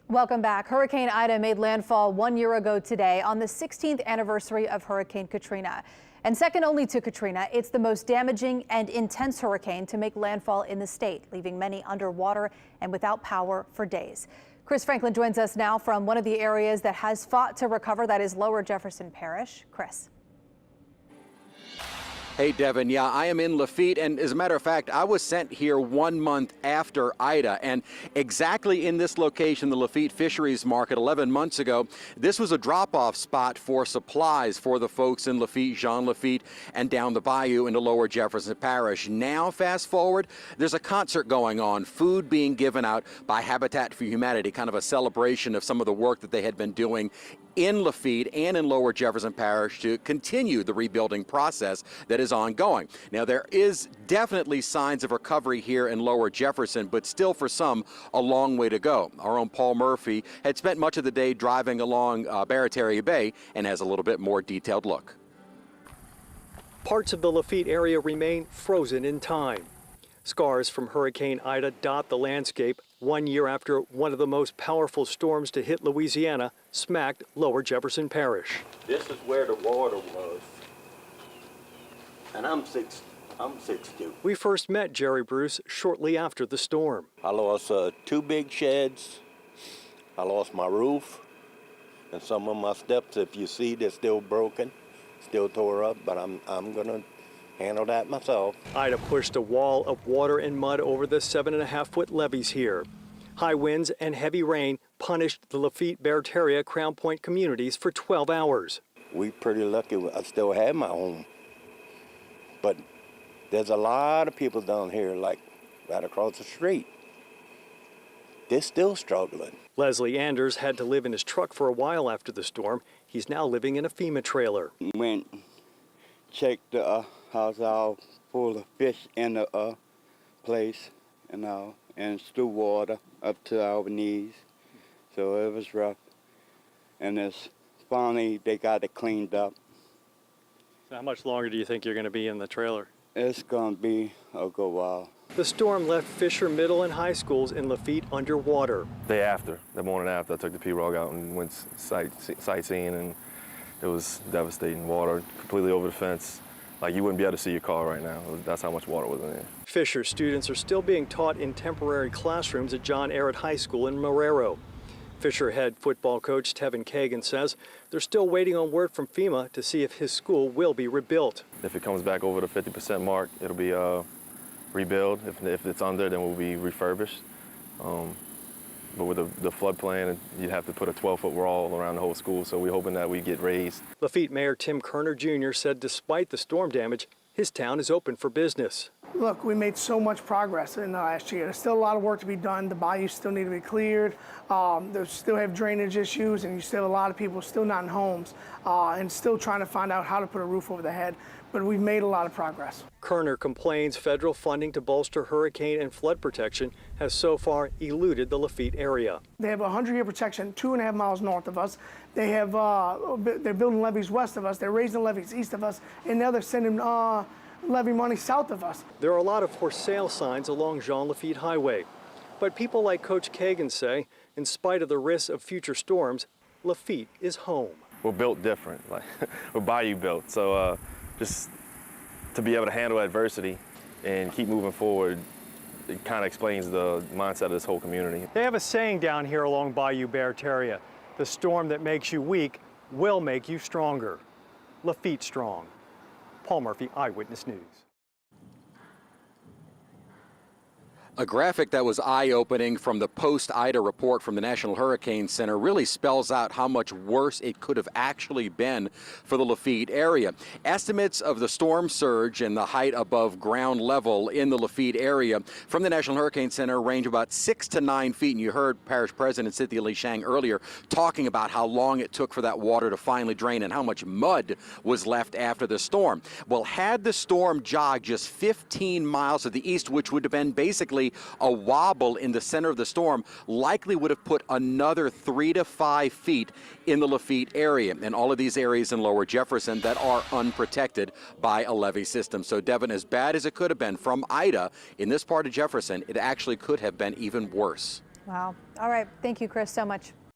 Welcome back. Hurricane Ida made landfall 1 year ago today on the 16th anniversary of Hurricane Katrina. And second only to Katrina, it's the most damaging and intense hurricane to make landfall in the state, leaving many underwater and without power for days. Chris Franklin joins us now from one of the areas that has fought to recover, that is Lower Jefferson Parish. Chris. Hey, Devin. Yeah, I am in Lafitte, and as a matter of fact, I was sent here 1 month after Ida, and exactly in this location, the Lafitte Fisheries Market 11 months ago, this was a drop-off spot for supplies for the folks in Lafitte, Jean Lafitte, and down the bayou into Lower Jefferson Parish. Now, fast forward, there's a concert going on, food being given out by Habitat for Humanity, kind of a celebration of some of the work that they had been doing in Lafitte and in Lower Jefferson Parish to continue the rebuilding process that is ongoing. Now, there is definitely signs of recovery here in Lower Jefferson, but still for some, a long way to go. Our own Paul Murphy had spent much of the day driving along Barataria Bay and has a little bit more detailed look. Parts of the Lafitte area remain frozen in time. Scars from Hurricane Ida dot the landscape 1 year after one of the most powerful storms to hit Louisiana smacked Lower Jefferson Parish. This is where the water was, and I'm 6'2". We first met Jerry Bruce shortly after the storm. I lost 2 big sheds. I lost my roof, and some of my steps, if you see, they're still broken, still tore up, but I'm gonna handle that myself. Ida pushed a wall of water and mud over the 7.5-foot levees here. High winds and heavy rain punished the Lafitte, Barataria, Crown Point communities for 12 hours. We pretty lucky I still have my home. But there's a lot of people down here, like right across the street. They're still struggling. Leslie Anders had to live in his truck for a while after the storm. He's now living in a FEMA trailer. Went, checked the house out, full of fish in the place, and stew water up to our knees. So it was rough. And it's finally, they got it cleaned up. So how much longer do you think you're going to be in the trailer? It's going to be a good while. The storm left Fisher Middle and High Schools in Lafitte underwater. The morning after, I took the P-Rog out and went sightseeing, and it was devastating. Water completely over the fence. Like you wouldn't be able to see your car right now. That's how much water was in there. Fisher students are still being taught in temporary classrooms at John Ehret High School in Marrero. Fisher head football coach Tevin Kagan says they're still waiting on word from FEMA to see if his school will be rebuilt. If it comes back over the 50% mark, it'll be rebuilt. If it's under, then we'll be refurbished. But with the floodplain, you'd have to put a 12-foot wall around the whole school, so we're hoping that we get raised. Lafitte Mayor Tim Kerner Jr. said despite the storm damage, his town is open for business. Look, we made so much progress in the last year. There's still a lot of work to be done. The bayous still need to be cleared. They still have drainage issues, and you still have a lot of people still not in homes and still trying to find out how to put a roof over their head. But we've made a lot of progress. Kerner complains federal funding to bolster hurricane and flood protection has so far eluded the Lafitte area. They have a 100-year protection 2.5 miles north of us. They have, they're building levees west of us. They're raising levees east of us, and now they're sending levee money south of us. There are a lot of for sale signs along Jean Lafitte Highway. But people like Coach Kagan say, in spite of the risks of future storms, Lafitte is home. We're built different, like we're bayou built. So just to be able to handle adversity and keep moving forward, it kind of explains the mindset of this whole community. They have a saying down here along Bayou Barataria, the storm that makes you weak will make you stronger. Lafitte Strong. Paul Murphy, Eyewitness News. A graphic that was eye-opening from the post-Ida report from the National Hurricane Center really spells out how much worse it could have actually been for the Lafitte area. Estimates of the storm surge and the height above ground level in the Lafitte area from the National Hurricane Center range about 6 to 9 feet. And you heard Parish President Cynthia Lee Shang earlier talking about how long it took for that water to finally drain and how much mud was left after the storm. Well, had the storm jogged just 15 miles to the east, which would have been basically a wobble in the center of the storm, likely would have put another 3 to 5 feet in the Lafitte area and all of these areas in Lower Jefferson that are unprotected by a levee system. So, Devin, as bad as it could have been from Ida in this part of Jefferson, it actually could have been even worse. Wow. All right. Thank you, Chris, so much.